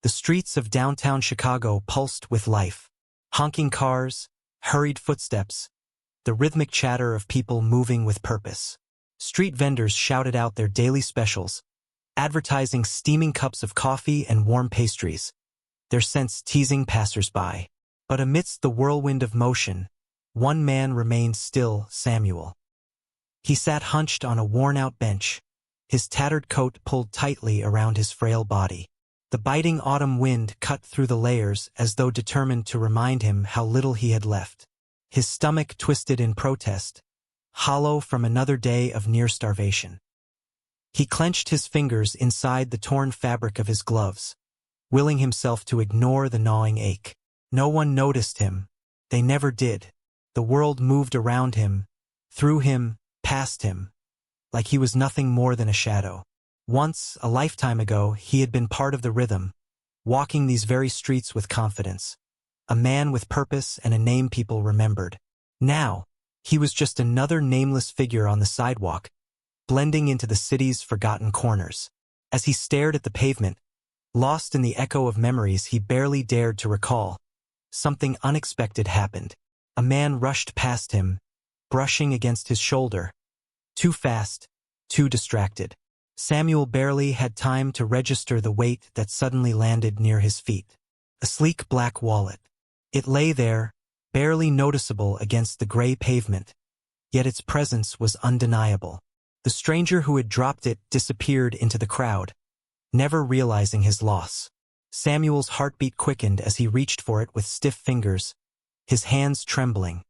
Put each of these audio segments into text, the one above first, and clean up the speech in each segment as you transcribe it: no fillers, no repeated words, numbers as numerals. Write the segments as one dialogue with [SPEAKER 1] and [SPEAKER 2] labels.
[SPEAKER 1] The streets of downtown Chicago pulsed with life. Honking cars, hurried footsteps, the rhythmic chatter of people moving with purpose. Street vendors shouted out their daily specials, advertising steaming cups of coffee and warm pastries, their scents teasing passers-by. But amidst the whirlwind of motion, one man remained still: Samuel. He sat hunched on a worn-out bench, his tattered coat pulled tightly around his frail body. The biting autumn wind cut through the layers as though determined to remind him how little he had left. His stomach twisted in protest, hollow from another day of near starvation. He clenched his fingers inside the torn fabric of his gloves, willing himself to ignore the gnawing ache. No one noticed him. They never did. The world moved around him, through him, past him, like he was nothing more than a shadow. Once, a lifetime ago, he had been part of the rhythm, walking these very streets with confidence. A man with purpose and a name people remembered. Now, he was just another nameless figure on the sidewalk, blending into the city's forgotten corners. As he stared at the pavement, lost in the echo of memories he barely dared to recall, something unexpected happened. A man rushed past him, brushing against his shoulder. Too fast, too distracted. Samuel barely had time to register the weight that suddenly landed near his feet. A sleek black wallet. It lay there, barely noticeable against the gray pavement, yet its presence was undeniable. The stranger who had dropped it disappeared into the crowd, never realizing his loss. Samuel's heartbeat quickened as he reached for it with stiff fingers, his hands trembling.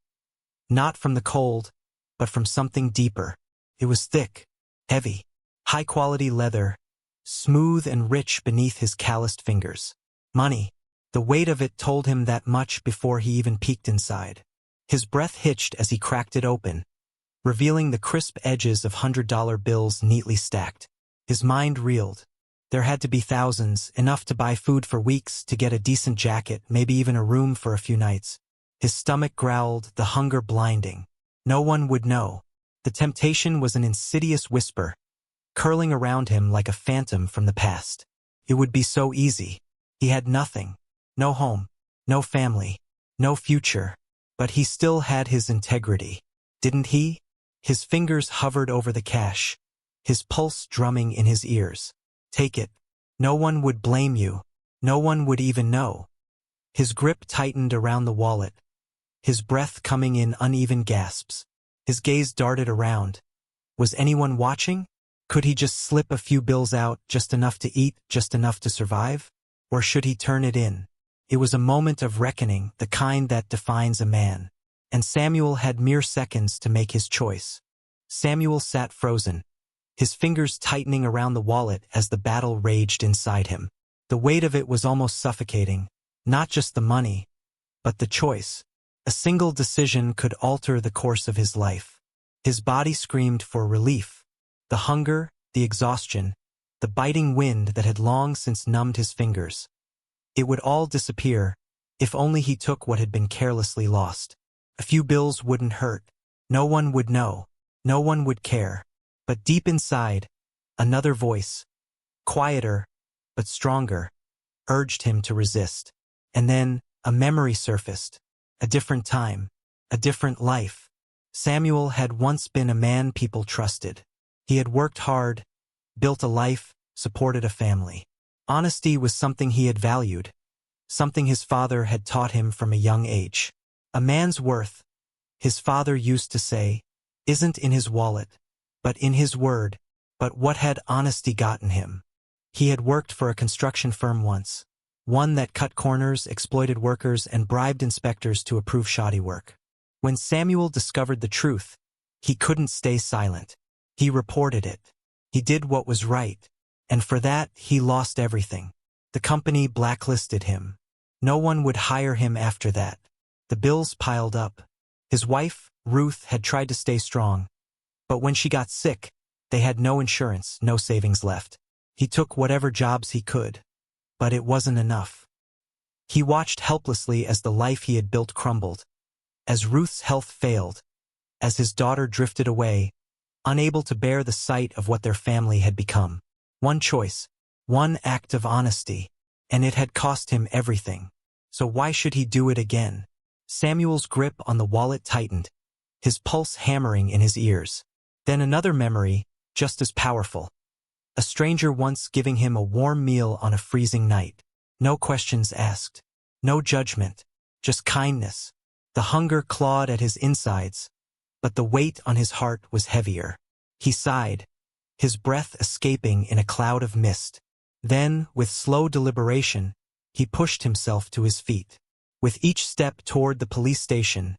[SPEAKER 1] Not from the cold, but from something deeper. It was thick, heavy, high-quality leather, smooth and rich beneath his calloused fingers. Money. The weight of it told him that much before he even peeked inside. His breath hitched as he cracked it open, revealing the crisp edges of $100 bills neatly stacked. His mind reeled. There had to be thousands, enough to buy food for weeks, to get a decent jacket, maybe even a room for a few nights. His stomach growled, the hunger blinding. No one would know. The temptation was an insidious whisper, curling around him like a phantom from the past. It would be so easy. He had nothing. No home, no family, no future. But he still had his integrity, didn't he? His fingers hovered over the cash, his pulse drumming in his ears. Take it. No one would blame you. No one would even know. His grip tightened around the wallet, his breath coming in uneven gasps. His gaze darted around. Was anyone watching? Could he just slip a few bills out, just enough to eat, just enough to survive? Or should he turn it in? It was a moment of reckoning, the kind that defines a man. And Samuel had mere seconds to make his choice. Samuel sat frozen, his fingers tightening around the wallet as the battle raged inside him. The weight of it was almost suffocating, not just the money, but the choice. A single decision could alter the course of his life. His body screamed for relief. The hunger, the exhaustion, the biting wind that had long since numbed his fingers. It would all disappear, if only he took what had been carelessly lost. A few bills wouldn't hurt. No one would know. No one would care. But deep inside, another voice, quieter, but stronger, urged him to resist. And then, a memory surfaced. A different time. A different life. Samuel had once been a man people trusted. He had worked hard, built a life, supported a family. Honesty was something he had valued, something his father had taught him from a young age. A man's worth, his father used to say, isn't in his wallet, but in his word. But what had honesty gotten him? He had worked for a construction firm once, one that cut corners, exploited workers, and bribed inspectors to approve shoddy work. When Samuel discovered the truth, he couldn't stay silent. He reported it. He did what was right. And for that, he lost everything. The company blacklisted him. No one would hire him after that. The bills piled up. His wife, Ruth, had tried to stay strong. But when she got sick, they had no insurance, no savings left. He took whatever jobs he could. But it wasn't enough. He watched helplessly as the life he had built crumbled. As Ruth's health failed. As his daughter drifted away, unable to bear the sight of what their family had become. One choice, one act of honesty, and it had cost him everything. So why should he do it again? Samuel's grip on the wallet tightened, his pulse hammering in his ears. Then another memory, just as powerful. A stranger once giving him a warm meal on a freezing night. No questions asked. No judgment. Just kindness. The hunger clawed at his insides, but the weight on his heart was heavier. He sighed, his breath escaping in a cloud of mist. Then, with slow deliberation, he pushed himself to his feet. With each step toward the police station,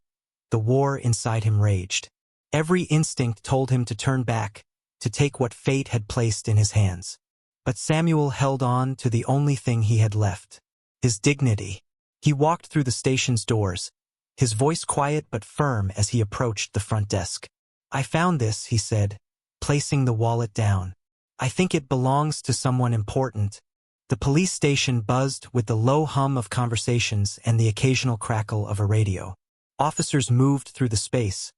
[SPEAKER 1] the war inside him raged. Every instinct told him to turn back, to take what fate had placed in his hands. But Samuel held on to the only thing he had left, his dignity. He walked through the station's doors, his voice quiet but firm as he approached the front desk. "I found this," he said, placing the wallet down. "I think it belongs to someone important." The police station buzzed with the low hum of conversations and the occasional crackle of a radio. Officers moved through the space,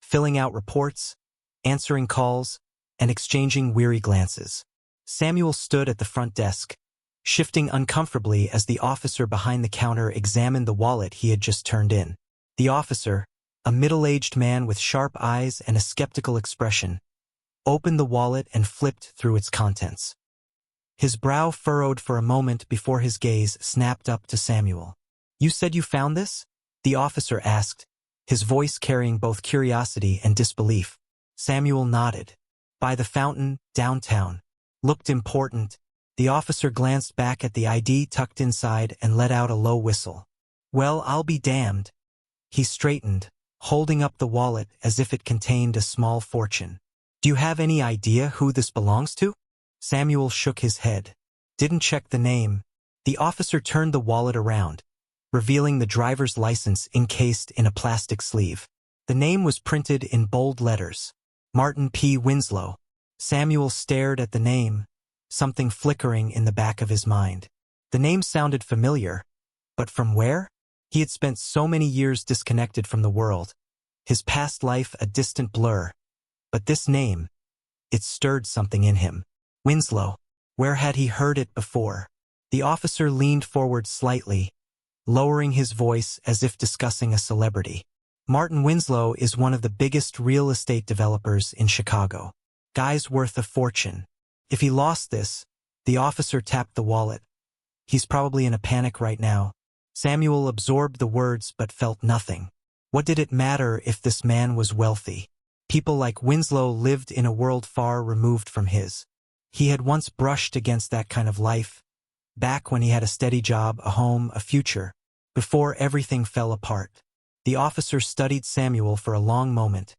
[SPEAKER 1] filling out reports, answering calls, and exchanging weary glances. Samuel stood at the front desk, shifting uncomfortably as the officer behind the counter examined the wallet he had just turned in. The officer, a middle-aged man with sharp eyes and a skeptical expression, opened the wallet and flipped through its contents. His brow furrowed for a moment before his gaze snapped up to Samuel. "You said you found this?" the officer asked, his voice carrying both curiosity and disbelief. Samuel nodded. "By the fountain, downtown." Looked important. The officer glanced back at the ID tucked inside and let out a low whistle. "Well, I'll be damned." He straightened, holding up the wallet as if it contained a small fortune. "Do you have any idea who this belongs to?" Samuel shook his head. "Didn't check the name." The officer turned the wallet around, revealing the driver's license encased in a plastic sleeve. The name was printed in bold letters. Martin P. Winslow. Samuel stared at the name, something flickering in the back of his mind. The name sounded familiar, but from where? He had spent so many years disconnected from the world, his past life a distant blur. But this name, it stirred something in him. Winslow. Where had he heard it before? The officer leaned forward slightly, lowering his voice as if discussing a celebrity. "Martin Winslow is one of the biggest real estate developers in Chicago. Guy's worth a fortune. If he lost this," the officer tapped the wallet, "he's probably in a panic right now." Samuel absorbed the words but felt nothing. What did it matter if this man was wealthy? People like Winslow lived in a world far removed from his. He had once brushed against that kind of life, back when he had a steady job, a home, a future, before everything fell apart. The officer studied Samuel for a long moment,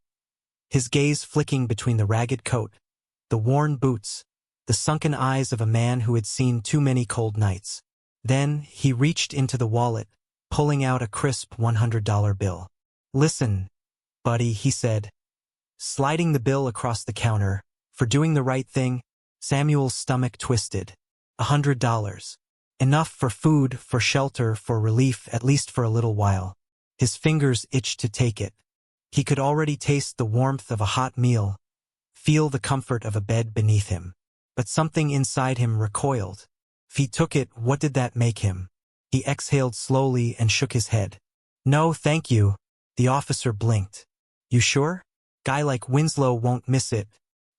[SPEAKER 1] his gaze flicking between the ragged coat, the worn boots, the sunken eyes of a man who had seen too many cold nights. Then he reached into the wallet, pulling out a crisp $100 bill. "Listen, buddy," he said, sliding the bill across the counter. For doing the right thing, Samuel's stomach twisted. $100. Enough for food, for shelter, for relief, at least for a little while. His fingers itched to take it. He could already taste the warmth of a hot meal, feel the comfort of a bed beneath him. But something inside him recoiled. If he took it, what did that make him? He exhaled slowly and shook his head. "No, thank you." The officer blinked. "You sure? Guy like Winslow won't miss it."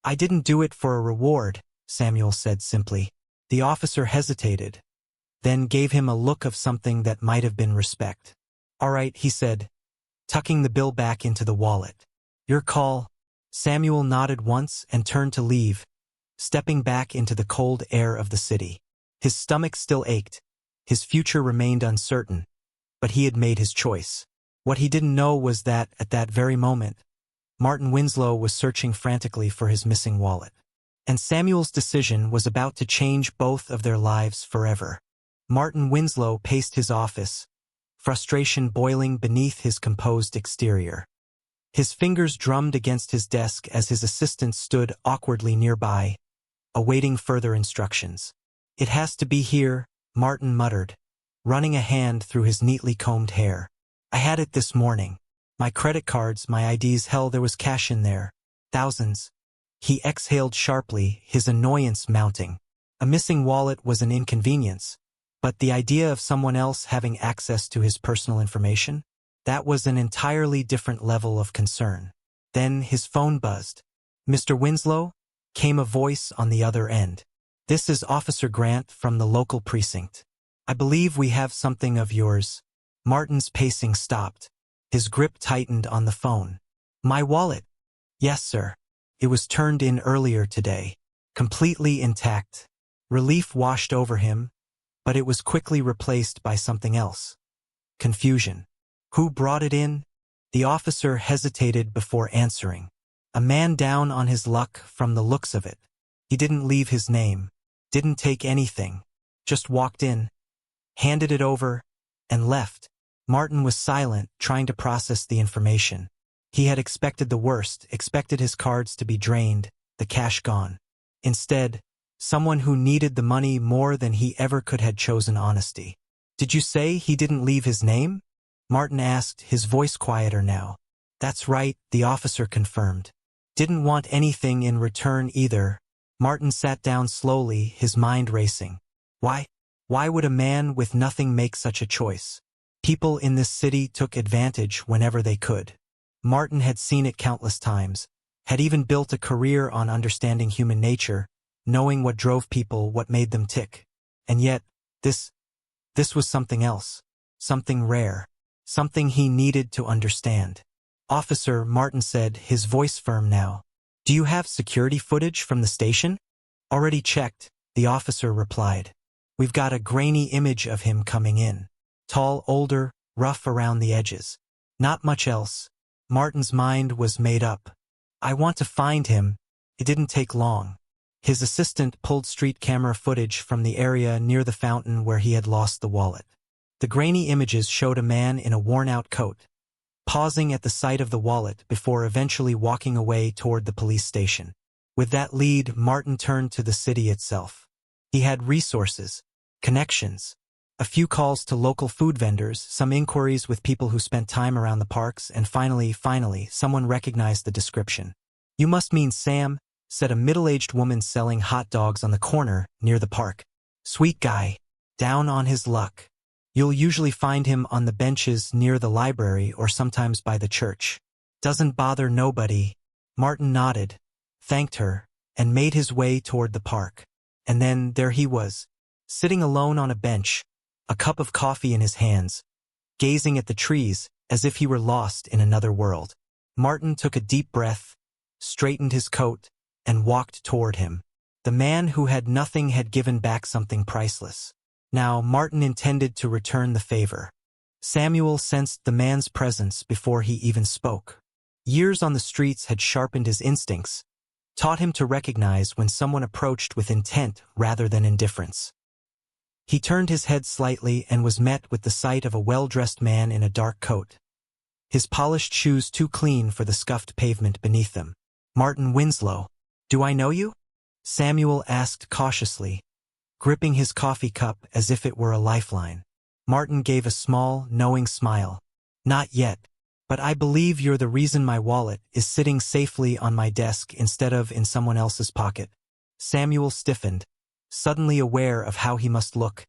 [SPEAKER 1] "I didn't do it for a reward," Samuel said simply. The officer hesitated, then gave him a look of something that might have been respect. "All right," he said, tucking the bill back into the wallet. "Your call." Samuel nodded once and turned to leave, stepping back into the cold air of the city. His stomach still ached, his future remained uncertain, but he had made his choice. What he didn't know was that, at that very moment, Martin Winslow was searching frantically for his missing wallet. And Samuel's decision was about to change both of their lives forever. Martin Winslow paced his office, frustration boiling beneath his composed exterior. His fingers drummed against his desk as his assistant stood awkwardly nearby, awaiting further instructions. "It has to be here," Martin muttered, running a hand through his neatly combed hair. "I had it this morning. My credit cards, my IDs, hell, there was cash in there. Thousands." He exhaled sharply, his annoyance mounting. A missing wallet was an inconvenience, But the idea of someone else having access to his personal information? That was an entirely different level of concern. Then his phone buzzed. "Mr. Winslow?" came a voice on the other end. "This is Officer Grant from the local precinct. I believe we have something of yours." Martin's pacing stopped. His grip tightened on the phone. "My wallet?" "Yes, sir. It was turned in earlier today. Completely intact." Relief washed over him, but it was quickly replaced by something else. Confusion. "Who brought it in?" The officer hesitated before answering. "A man down on his luck from the looks of it. He didn't leave his name, didn't take anything, just walked in, handed it over, and left." Martin was silent, trying to process the information. He had expected the worst, expected his cards to be drained, the cash gone. Instead, someone who needed the money more than he ever could had chosen honesty. "Did you say he didn't leave his name?" Martin asked, his voice quieter now. "That's right," the officer confirmed. "Didn't want anything in return either." Martin sat down slowly, his mind racing. Why? Why would a man with nothing make such a choice? People in this city took advantage whenever they could. Martin had seen it countless times, had even built a career on understanding human nature, knowing what drove people, what made them tick. And yet, this was something else, something rare, something he needed to understand. "Officer," Martin said, his voice firm now. "Do you have security footage from the station?" "Already checked," the officer replied. "We've got a grainy image of him coming in. Tall, older, rough around the edges. Not much else." Martin's mind was made up. "I want to find him." It didn't take long. His assistant pulled street camera footage from the area near the fountain where he had lost the wallet. The grainy images showed a man in a worn-out coat, pausing at the sight of the wallet before eventually walking away toward the police station. With that lead, Martin turned to the city itself. He had resources, connections, a few calls to local food vendors, some inquiries with people who spent time around the parks, and finally, someone recognized the description. "You must mean Sam," said a middle-aged woman selling hot dogs on the corner near the park. "Sweet guy. Down on his luck. You'll usually find him on the benches near the library or sometimes by the church. Doesn't bother nobody." Martin nodded, thanked her, and made his way toward the park. And then there he was, sitting alone on a bench, a cup of coffee in his hands, gazing at the trees as if he were lost in another world. Martin took a deep breath, straightened his coat, and walked toward him. The man who had nothing had given back something priceless. Now Martin intended to return the favor. Samuel sensed the man's presence before he even spoke. Years on the streets had sharpened his instincts, taught him to recognize when someone approached with intent rather than indifference. He turned his head slightly and was met with the sight of a well-dressed man in a dark coat, his polished shoes too clean for the scuffed pavement beneath them. "Martin Winslow. Do I know you?" Samuel asked cautiously, gripping his coffee cup as if it were a lifeline. Martin gave a small, knowing smile. "Not yet, but I believe you're the reason my wallet is sitting safely on my desk instead of in someone else's pocket." Samuel stiffened, suddenly aware of how he must look.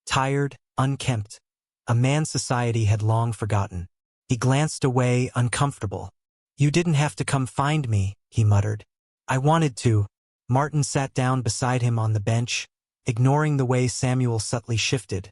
[SPEAKER 1] Tired, unkempt, a man society had long forgotten. He glanced away, uncomfortable. "You didn't have to come find me," he muttered. "I wanted to." Martin sat down beside him on the bench, ignoring the way Samuel subtly shifted,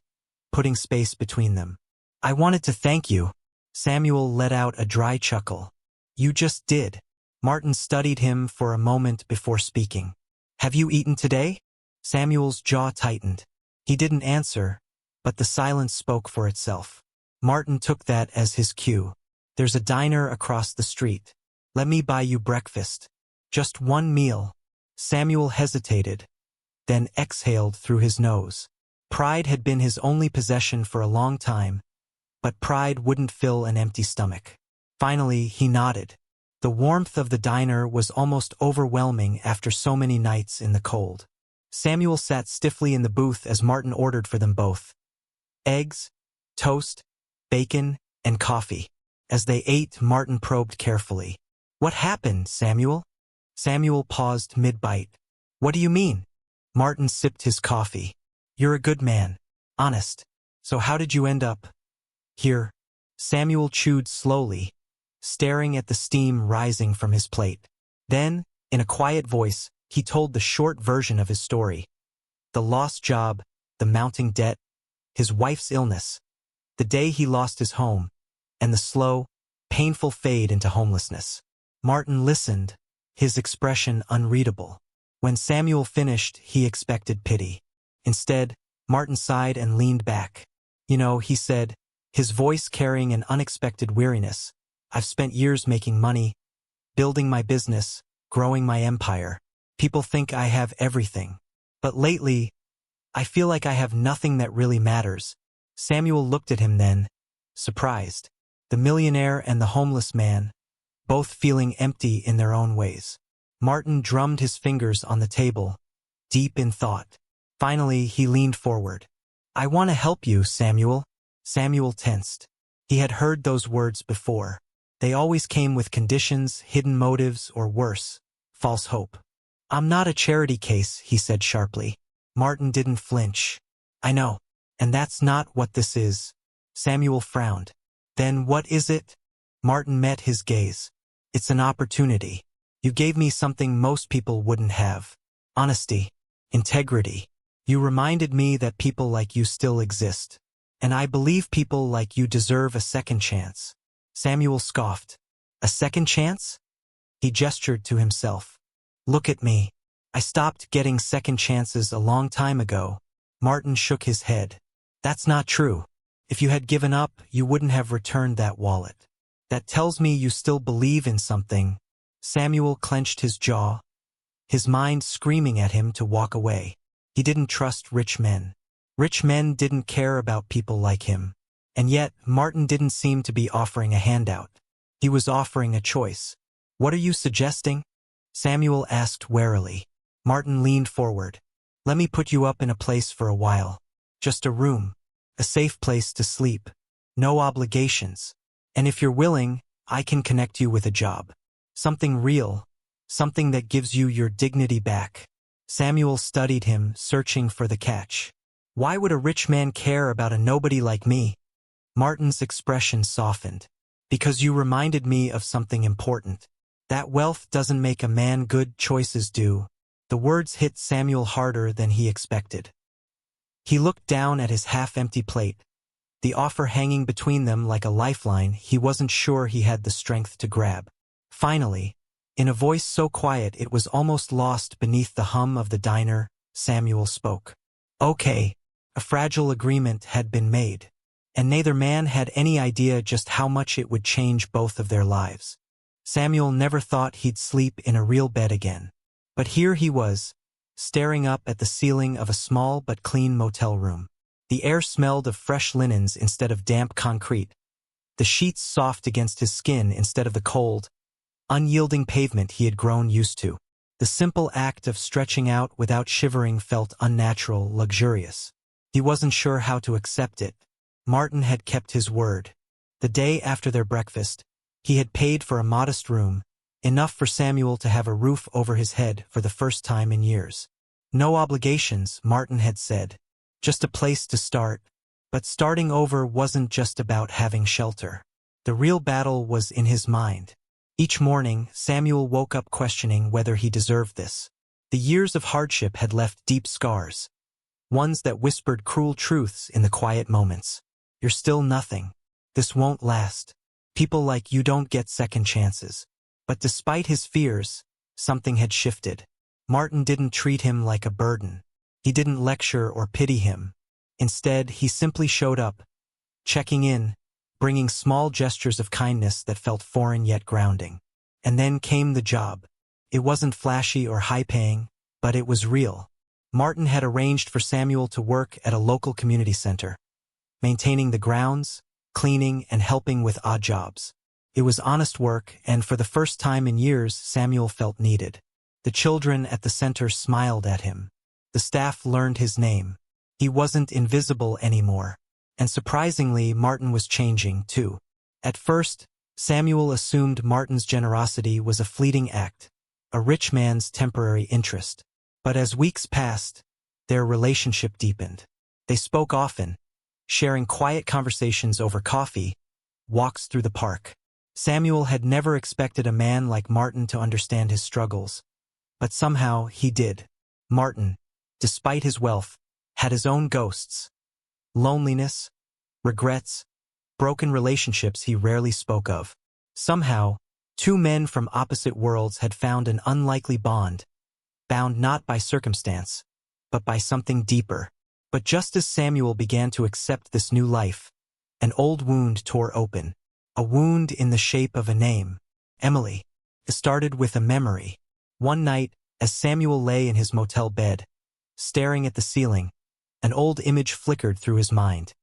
[SPEAKER 1] putting space between them. "I wanted to thank you." Samuel let out a dry chuckle. "You just did." Martin studied him for a moment before speaking. "Have you eaten today?" Samuel's jaw tightened. He didn't answer, but the silence spoke for itself. Martin took that as his cue. "There's a diner across the street. Let me buy you breakfast. Just one meal." Samuel hesitated, then exhaled through his nose. Pride had been his only possession for a long time, but pride wouldn't fill an empty stomach. Finally, he nodded. The warmth of the diner was almost overwhelming after so many nights in the cold. Samuel sat stiffly in the booth as Martin ordered for them both. Eggs, toast, bacon, and coffee. As they ate, Martin probed carefully. "What happened, Samuel?" Samuel paused mid-bite. "What do you mean?" Martin sipped his coffee. "You're a good man. Honest. So how did you end up here? Samuel chewed slowly, staring at the steam rising from his plate. Then, in a quiet voice, he told the short version of his story. The lost job, the mounting debt, his wife's illness, the day he lost his home, and the slow, painful fade into homelessness. Martin listened, his expression unreadable. When Samuel finished, he expected pity. Instead, Martin sighed and leaned back. You know, he said, his voice carrying an unexpected weariness, I've spent years making money, building my business, growing my empire. People think I have everything. But lately, I feel like I have nothing that really matters. Samuel looked at him then, surprised. The millionaire and the homeless man, both feeling empty in their own ways. Martin drummed his fingers on the table, deep in thought. Finally, he leaned forward. I want to help you, Samuel. Samuel tensed. He had heard those words before. They always came with conditions, hidden motives, or worse, false hope. I'm not a charity case, he said sharply. Martin didn't flinch. I know. And that's not what this is. Samuel frowned. Then what is it? Martin met his gaze. It's an opportunity. You gave me something most people wouldn't have. Honesty. Integrity. You reminded me that people like you still exist. And I believe people like you deserve a second chance. Samuel scoffed. A second chance? He gestured to himself. Look at me. I stopped getting second chances a long time ago. Martin shook his head. That's not true. If you had given up, you wouldn't have returned that wallet. That tells me you still believe in something. Samuel clenched his jaw, his mind screaming at him to walk away. He didn't trust rich men. Rich men didn't care about people like him. And yet, Martin didn't seem to be offering a handout. He was offering a choice. What are you suggesting? Samuel asked warily. Martin leaned forward. Let me put you up in a place for a while. Just a room. A safe place to sleep. No obligations. And if you're willing, I can connect you with a job. Something real. Something that gives you your dignity back. Samuel studied him, searching for the catch. Why would a rich man care about a nobody like me? Martin's expression softened. Because you reminded me of something important. That wealth doesn't make a man, good choices do. The words hit Samuel harder than he expected. He looked down at his half-empty plate, the offer hanging between them like a lifeline he wasn't sure he had the strength to grab. Finally, in a voice so quiet it was almost lost beneath the hum of the diner, Samuel spoke. Okay. A fragile agreement had been made, and neither man had any idea just how much it would change both of their lives. Samuel never thought he'd sleep in a real bed again. But here he was, staring up at the ceiling of a small but clean motel room. The air smelled of fresh linens instead of damp concrete, the sheets soft against his skin instead of the cold, unyielding pavement he had grown used to. The simple act of stretching out without shivering felt unnatural, luxurious. He wasn't sure how to accept it. Martin had kept his word. The day after their breakfast, he had paid for a modest room, enough for Samuel to have a roof over his head for the first time in years. No obligations, Martin had said. Just a place to start. But starting over wasn't just about having shelter. The real battle was in his mind. Each morning, Samuel woke up questioning whether he deserved this. The years of hardship had left deep scars. Ones that whispered cruel truths in the quiet moments. You're still nothing. This won't last. People like you don't get second chances. But despite his fears, something had shifted. Martin didn't treat him like a burden. He didn't lecture or pity him. Instead, he simply showed up, checking in, bringing small gestures of kindness that felt foreign yet grounding. And then came the job. It wasn't flashy or high-paying, but it was real. Martin had arranged for Samuel to work at a local community center, maintaining the grounds, cleaning, and helping with odd jobs. It was honest work, and for the first time in years, Samuel felt needed. The children at the center smiled at him. The staff learned his name. He wasn't invisible anymore. And surprisingly, Martin was changing, too. At first, Samuel assumed Martin's generosity was a fleeting act, a rich man's temporary interest. But as weeks passed, their relationship deepened. They spoke often, sharing quiet conversations over coffee, walks through the park. Samuel had never expected a man like Martin to understand his struggles, but somehow he did. Martin, despite his wealth, had his own ghosts, loneliness, regrets, broken relationships he rarely spoke of. Somehow, two men from opposite worlds had found an unlikely bond, bound not by circumstance, but by something deeper. But just as Samuel began to accept this new life, an old wound tore open, a wound in the shape of a name, Emily. It started with a memory. One night, as Samuel lay in his motel bed, staring at the ceiling, an old image flickered through his mind.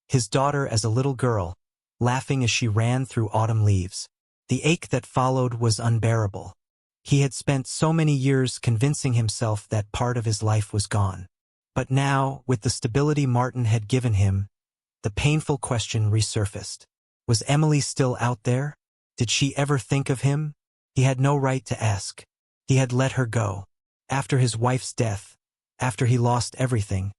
[SPEAKER 1] His daughter as a little girl, laughing as she ran through autumn leaves. The ache that followed was unbearable. He had spent so many years convincing himself that part of his life was gone. But now, with the stability Martin had given him, the painful question resurfaced. Was Emily still out there? Did she ever think of him? He had no right to ask. He had let her go. After his wife's death, after he lost everything,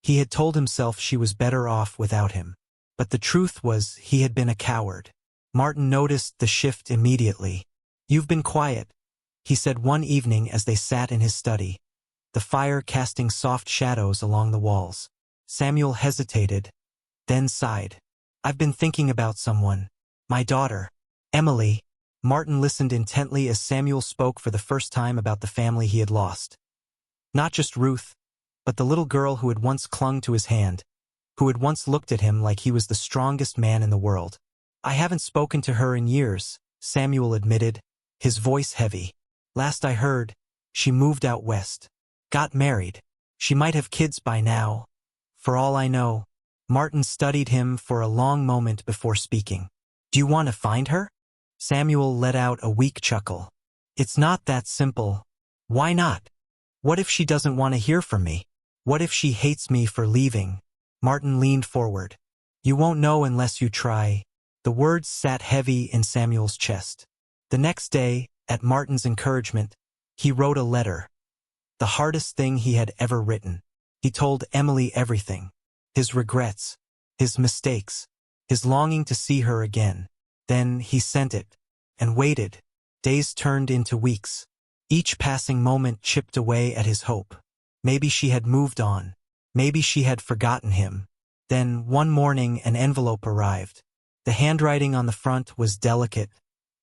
[SPEAKER 1] he had told himself she was better off without him. But the truth was he had been a coward. Martin noticed the shift immediately. "You've been quiet," he said one evening as they sat in his study, the fire casting soft shadows along the walls. Samuel hesitated, then sighed. "I've been thinking about someone. My daughter, Emily." Martin listened intently as Samuel spoke for the first time about the family he had lost. Not just Ruth, but the little girl who had once clung to his hand, who had once looked at him like he was the strongest man in the world. "I haven't spoken to her in years," Samuel admitted, his voice heavy. "Last I heard, she moved out west. Got married. She might have kids by now. For all I know." Martin studied him for a long moment before speaking. "Do you want to find her?" Samuel let out a weak chuckle. "It's not that simple." "Why not? What if she doesn't want to hear from me? What if she hates me for leaving?" Martin leaned forward. "You won't know unless you try." The words sat heavy in Samuel's chest. The next day, at Martin's encouragement, he wrote a letter. The hardest thing he had ever written. He told Emily everything. His regrets, his mistakes, his longing to see her again. Then he sent it, and waited. Days turned into weeks. Each passing moment chipped away at his hope. Maybe she had moved on. Maybe she had forgotten him. Then, one morning, an envelope arrived. The handwriting on the front was delicate,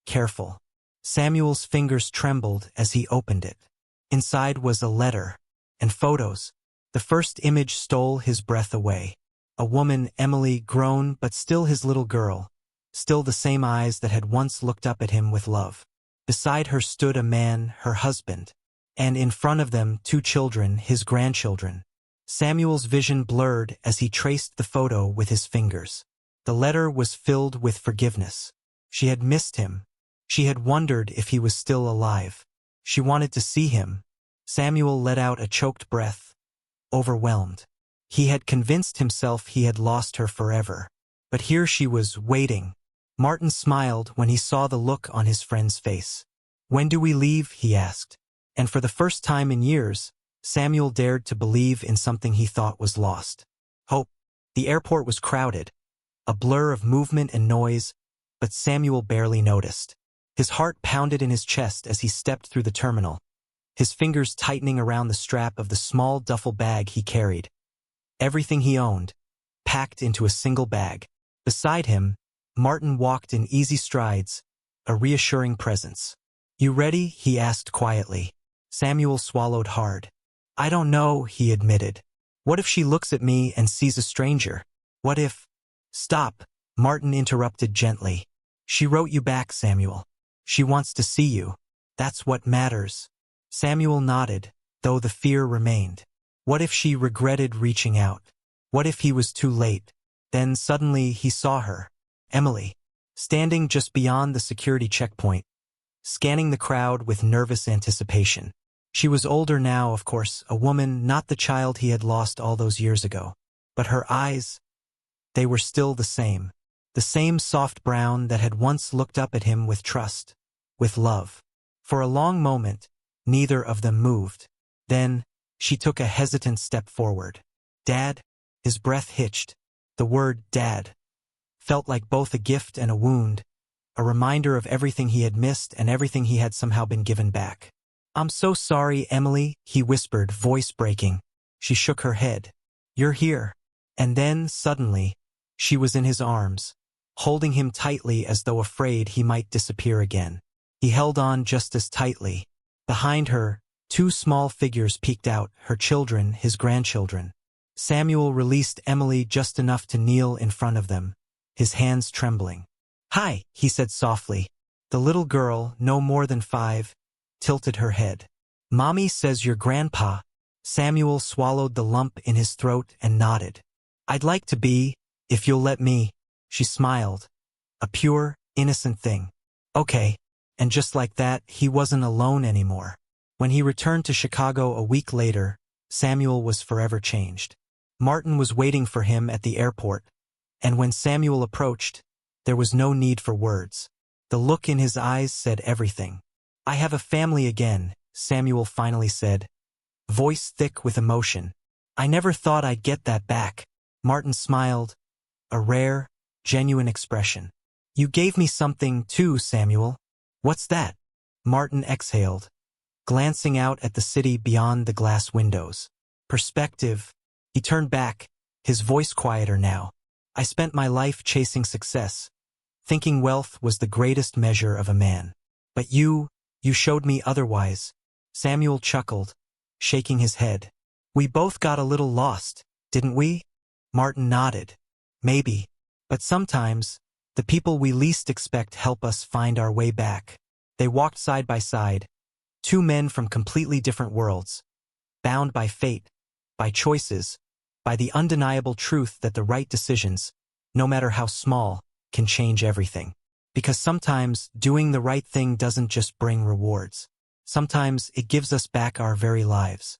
[SPEAKER 1] careful. Samuel's fingers trembled as he opened it. Inside was a letter, and photos. The first image stole his breath away. A woman, Emily, grown but still his little girl. Still the same eyes that had once looked up at him with love. Beside her stood a man, her husband. And in front of them, two children, his grandchildren. Samuel's vision blurred as he traced the photo with his fingers. The letter was filled with forgiveness. She had missed him. She had wondered if he was still alive. She wanted to see him. Samuel let out a choked breath, overwhelmed. He had convinced himself he had lost her forever. But here she was, waiting. Martin smiled when he saw the look on his friend's face. "When do we leave?" he asked. And for the first time in years, Samuel dared to believe in something he thought was lost. Hope. The airport was crowded, a blur of movement and noise, but Samuel barely noticed. His heart pounded in his chest as he stepped through the terminal, his fingers tightening around the strap of the small duffel bag he carried. Everything he owned, packed into a single bag. Beside him, Martin walked in easy strides, a reassuring presence. "You ready?" he asked quietly. Samuel swallowed hard. "I don't know," he admitted. "What if she looks at me and sees a stranger? What if—" "Stop," Martin interrupted gently. "She wrote you back, Samuel. She wants to see you. That's what matters." Samuel nodded, though the fear remained. What if she regretted reaching out? What if he was too late? Then suddenly he saw her, Emily, standing just beyond the security checkpoint, scanning the crowd with nervous anticipation. She was older now, of course, a woman, not the child he had lost all those years ago. But her eyes, they were still the same soft brown that had once looked up at him with trust, with love. For a long moment, neither of them moved. Then, she took a hesitant step forward. "Dad?" His breath hitched. The word, Dad, felt like both a gift and a wound, a reminder of everything he had missed and everything he had somehow been given back. "I'm so sorry, Emily," he whispered, voice breaking. She shook her head. "You're here." And then, suddenly, she was in his arms, holding him tightly as though afraid he might disappear again. He held on just as tightly. Behind her, two small figures peeked out, her children, his grandchildren. Samuel released Emily just enough to kneel in front of them, his hands trembling. "Hi," he said softly. The little girl, no more than 5, tilted her head. "Mommy says your grandpa." Samuel swallowed the lump in his throat and nodded. "I'd like to be, if you'll let me." She smiled. A pure, innocent thing. Okay. And just like that, he wasn't alone anymore. When he returned to Chicago a week later, Samuel was forever changed. Martin was waiting for him at the airport, and when Samuel approached, there was no need for words. The look in his eyes said everything. "I have a family again," Samuel finally said, voice thick with emotion. "I never thought I'd get that back." Martin smiled, a rare, genuine expression. "You gave me something too, Samuel." "What's that?" Martin exhaled, glancing out at the city beyond the glass windows. "Perspective." He turned back, his voice quieter now. "I spent my life chasing success, thinking wealth was the greatest measure of a man. But you showed me otherwise." Samuel chuckled, shaking his head. "We both got a little lost, didn't we?" Martin nodded. "Maybe. But sometimes, the people we least expect help us find our way back." They walked side by side, two men from completely different worlds, bound by fate, by choices, by the undeniable truth that the right decisions, no matter how small, can change everything. Because sometimes doing the right thing doesn't just bring rewards. Sometimes it gives us back our very lives.